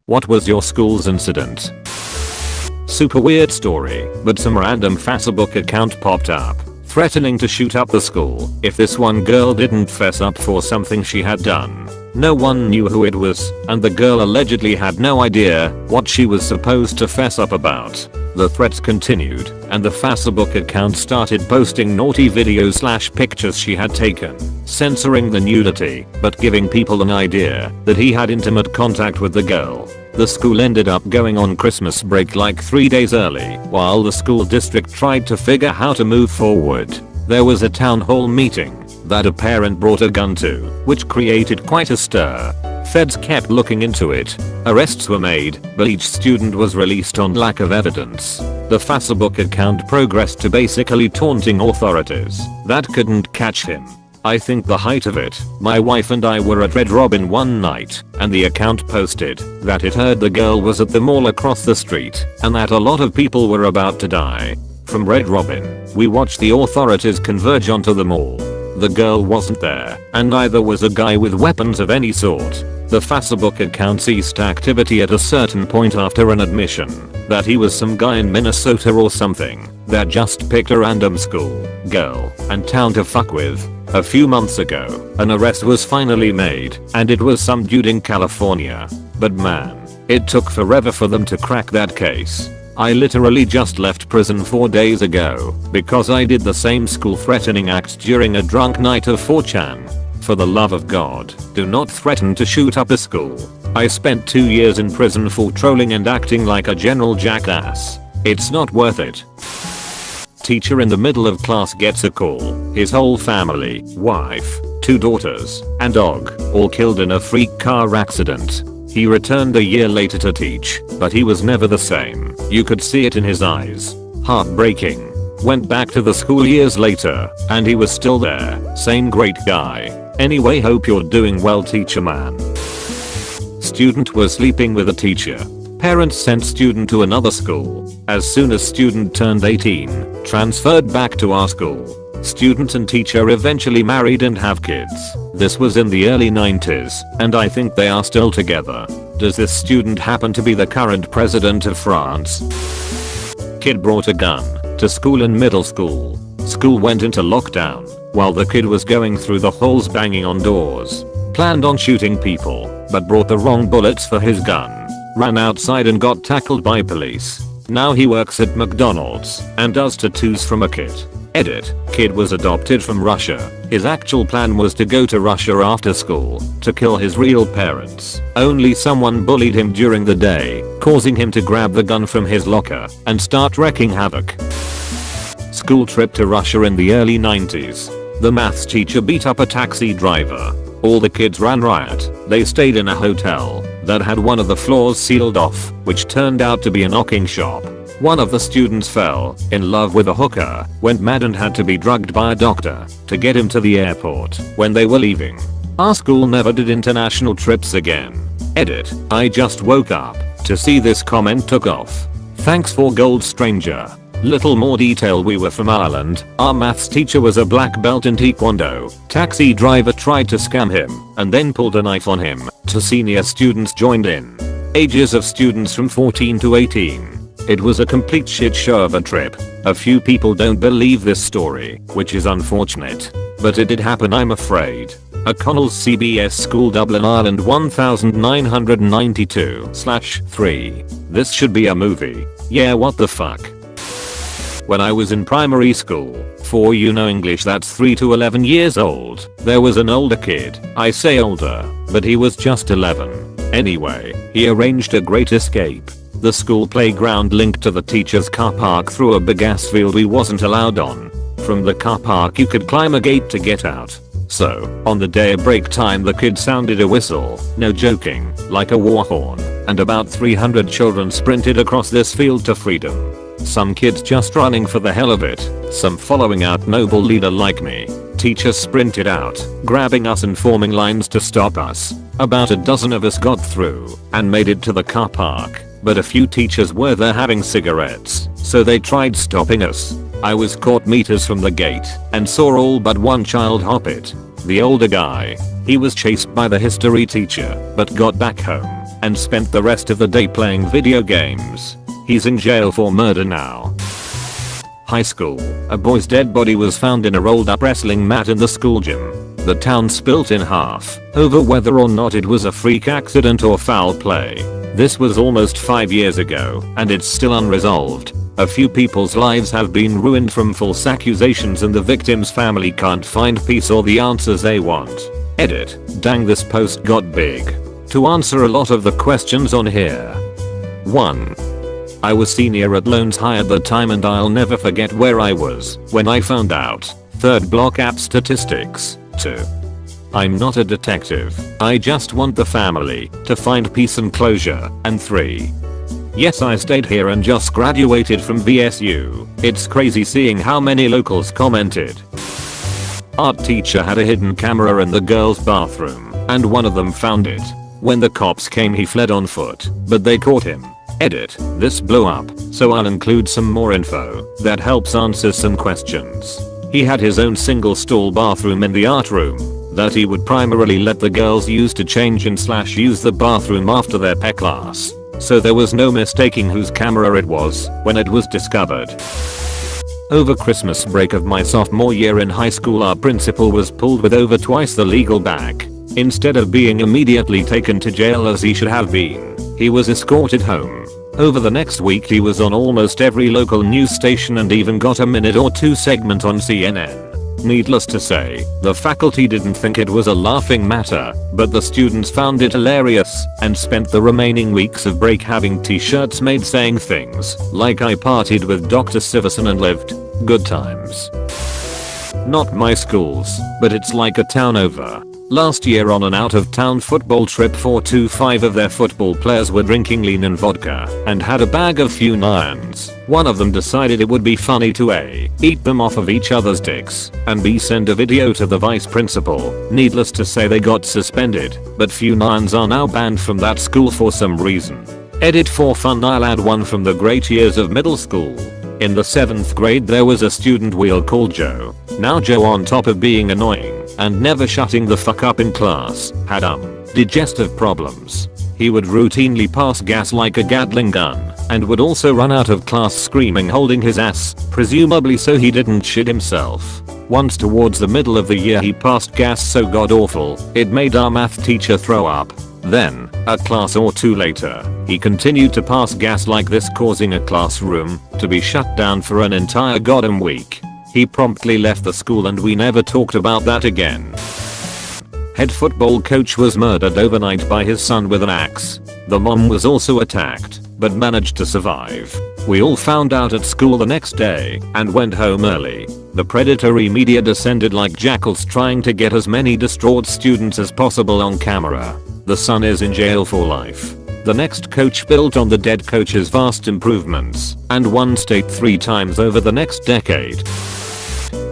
What was your school's incident? Super weird story, but some random Facebook account popped up, threatening to shoot up the school if this one girl didn't fess up for something she had done. No one knew who it was, and the girl allegedly had no idea what she was supposed to fess up about. The threats continued, and the Facebook account started posting naughty videos/pictures she had taken, censoring the nudity, but giving people an idea that he had intimate contact with the girl. The school ended up going on Christmas break like 3 days early, while the school district tried to figure how to move forward. There was a town hall meeting that a parent brought a gun to, which created quite a stir. Feds kept looking into it. Arrests were made, but each student was released on lack of evidence. The Facebook account progressed to basically taunting authorities that couldn't catch him. I think the height of it, my wife and I were at Red Robin one night, and the account posted that it heard the girl was at the mall across the street, and that a lot of people were about to die. From Red Robin, we watched the authorities converge onto the mall. The girl wasn't there, and neither was a guy with weapons of any sort. The Facebook account ceased activity at a certain point after an admission that he was some guy in Minnesota or something that just picked a random school, girl, and town to fuck with. A few months ago, an arrest was finally made, and it was some dude in California. But man, it took forever for them to crack that case. I literally just left prison 4 days ago because I did the same school threatening act during a drunk night of 4chan. For the love of God, do not threaten to shoot up a school. I spent 2 years in prison for trolling and acting like a general jackass. It's not worth it. Teacher in the middle of class gets a call. His whole family, wife, 2 daughters, and dog, all killed in a freak car accident. He returned a year later to teach, but he was never the same. You could see it in his eyes. Heartbreaking. Went back to the school years later, and he was still there. Same great guy. Anyway, hope you're doing well, teacher man. Student was sleeping with a teacher. Parents sent student to another school. As soon as student turned 18, transferred back to our school. Student and teacher eventually married and have kids. This was in the early 90s, and I think they are still together. Does this student happen to be the current president of France? Kid brought a gun to school in middle school. School went into lockdown while the kid was going through the halls banging on doors. Planned on shooting people, but brought the wrong bullets for his gun. Ran outside and got tackled by police. Now he works at McDonald's and does tattoos from a kid. Edit. Kid was adopted from Russia. His actual plan was to go to Russia after school to kill his real parents. Only someone bullied him during the day, causing him to grab the gun from his locker and start wreaking havoc. School trip to Russia in the early 90s. The maths teacher beat up a taxi driver. All the kids ran riot. They stayed in a hotel that had one of the floors sealed off, which turned out to be a knocking shop. One of the students fell in love with a hooker, went mad and had to be drugged by a doctor to get him to the airport when they were leaving. Our school never did international trips again. Edit. I just woke up to see this comment took off. Thanks for gold, stranger. Little more detail, we were from Ireland. Our maths teacher was a black belt in taekwondo. Taxi driver tried to scam him and then pulled a knife on him. 2 senior students joined in. Ages of students from 14 to 18. It was a complete shit show of a trip. A few people don't believe this story, which is unfortunate. But it did happen, I'm afraid. O'Connell's CBS School, Dublin, Ireland 1992/3. This should be a movie. Yeah, what the fuck. When I was in primary school, for you know English, that's 3 to 11 years old, there was an older kid. I say older, but he was just 11. Anyway, he arranged a great escape. The school playground linked to the teacher's car park through a big ass field we wasn't allowed on. From the car park you could climb a gate to get out. So, on the day of break time, the kid sounded a whistle, no joking, like a war horn, and about 300 children sprinted across this field to freedom. Some kids just running for the hell of it, some following out noble leader like me. Teachers sprinted out, grabbing us and forming lines to stop us. About a dozen of us got through and made it to the car park, but a few teachers were there having cigarettes, so they tried stopping us. I was caught meters from the gate and saw all but one child hop it. The older guy. He was chased by the history teacher, but got back home and spent the rest of the day playing video games. He's in jail for murder now. High school. A boy's dead body was found in a rolled up wrestling mat in the school gym. The town split in half over whether or not it was a freak accident or foul play. This was almost 5 years ago, and it's still unresolved. A few people's lives have been ruined from false accusations, and the victim's family can't find peace or the answers they want. Edit. Dang, this post got big. To answer a lot of the questions on here. 1. I was senior at Loans High at the time, and I'll never forget where I was when I found out. Third block app statistics. 2. I'm not a detective. I just want the family to find peace and closure. And 3. Yes, I stayed here and just graduated from VSU. It's crazy seeing how many locals commented. Art teacher had a hidden camera in the girls' bathroom, and one of them found it. When the cops came, he fled on foot, but they caught him. Edit. This blew up, so I'll include some more info that helps answer some questions. He had his own single stall bathroom in the art room that he would primarily let the girls use to change and / use the bathroom after their PE class. So there was no mistaking whose camera it was when it was discovered. Over Christmas break of my sophomore year in high school, our principal was pulled with over twice the legal bag. Instead of being immediately taken to jail as he should have been, he was escorted home. Over the next week he was on almost every local news station and even got a minute or two segment on CNN. Needless to say, the faculty didn't think it was a laughing matter, but the students found it hilarious and spent the remaining weeks of break having t-shirts made saying things like "I partied with Dr. Sivison and lived good times." Not my schools, but it's like a town over. Last year on an out-of-town football trip, 4-5 of their football players were drinking lean and vodka and had a bag of Funirons. One of them decided it would be funny to A. eat them off of each other's dicks and B. send a video to the vice principal. Needless to say, they got suspended, but Funirons are now banned from that school for some reason. Edit. For fun, I'll add one from the great years of middle school. In the 7th grade there was a student we'll call Joe. Now Joe, on top of being annoying and never shutting the fuck up in class, had digestive problems. He would routinely pass gas like a Gatling gun and would also run out of class screaming, holding his ass, presumably so he didn't shit himself. Once towards the middle of the year he passed gas so god awful it made our math teacher throw up. Then, a class or two later, he continued to pass gas like this, causing a classroom to be shut down for an entire goddamn week. He promptly left the school and we never talked about that again. Head football coach was murdered overnight by his son with an axe. The mom was also attacked, but managed to survive. We all found out at school the next day and went home early. The predatory media descended like jackals, trying to get as many distraught students as possible on camera. The son is in jail for life. The next coach built on the dead coach's vast improvements and won state 3 times over the next decade.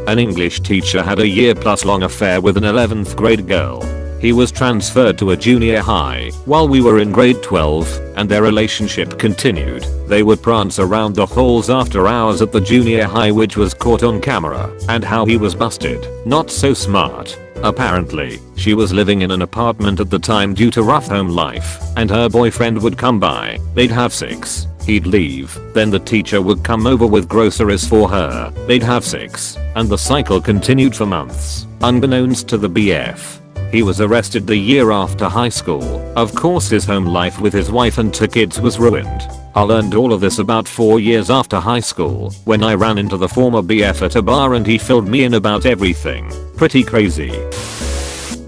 An English teacher had a year-plus-long affair with an 11th grade girl. He was transferred to a junior high while we were in grade 12, and their relationship continued. They would prance around the halls after hours at the junior high, which was caught on camera, and how he was busted. Not so smart. Apparently, she was living in an apartment at the time due to rough home life, and her boyfriend would come by, they'd have sex, he'd leave, then the teacher would come over with groceries for her, they'd have sex, and the cycle continued for months, unbeknownst to the BF. He was arrested the year after high school. Of course his home life with his wife and 2 kids was ruined. I learned all of this about 4 years after high school when I ran into the former BF at a bar and he filled me in about everything. Pretty crazy.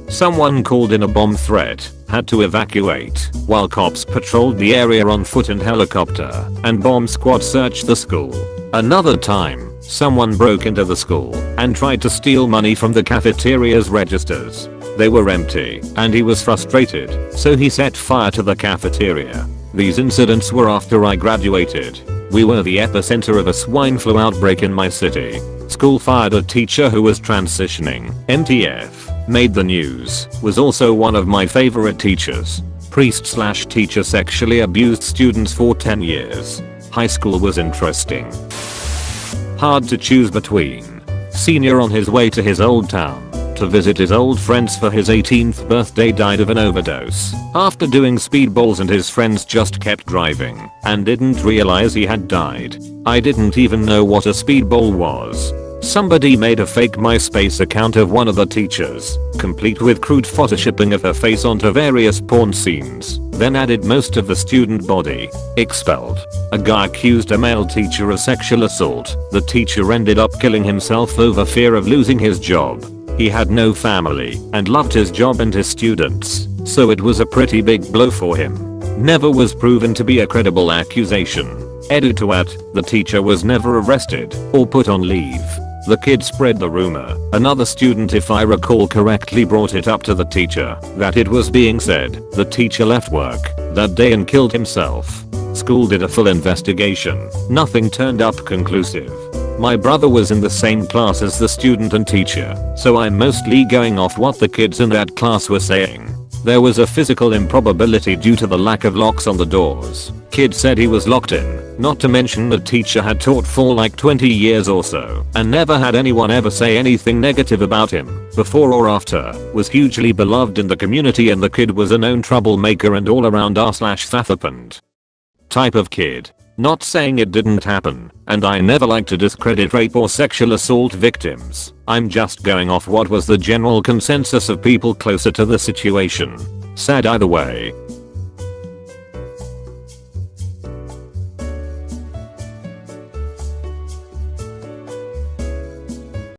Someone called in a bomb threat, had to evacuate, while cops patrolled the area on foot and helicopter, and bomb squad searched the school. Another time, someone broke into the school and tried to steal money from the cafeteria's registers. They were empty, and he was frustrated, so he set fire to the cafeteria. These incidents were after I graduated. We were the epicenter of a swine flu outbreak in my city. School fired a teacher who was transitioning. MTF. Made the news. Was also one of my favorite teachers. Priest/teacher sexually abused students for 10 years. High school was interesting. Hard to choose between. Senior on his way to his old town. to visit his old friends for his 18th birthday, died of an overdose after doing speedballs, and his friends just kept driving and didn't realize he had died. I didn't even know what a speedball was. Somebody made a fake MySpace account of one of the teachers, complete with crude photoshopping of her face onto various porn scenes, then added most of the student body. Expelled. A guy accused a male teacher of sexual assault. The teacher ended up killing himself over fear of losing his job. He had no family and loved his job and his students, so it was a pretty big blow for him. Never was proven to be a credible accusation. Edit to at, the teacher was never arrested or put on leave. The kid spread the rumor. Another student, if I recall correctly, brought it up to the teacher that it was being said the teacher left work that day and killed himself. School did a full investigation. Nothing turned up conclusive. My brother was in the same class as the student and teacher, so I'm mostly going off what the kids in that class were saying. There was a physical improbability due to the lack of locks on the doors. Kid said he was locked in, not to mention the teacher had taught for like 20 years or so and never had anyone ever say anything negative about him before or after, was hugely beloved in the community, and the kid was a known troublemaker and all around r/thatherpand type of kid. Not saying it didn't happen, and I never like to discredit rape or sexual assault victims. I'm just going off what was the general consensus of people closer to the situation. Sad either way.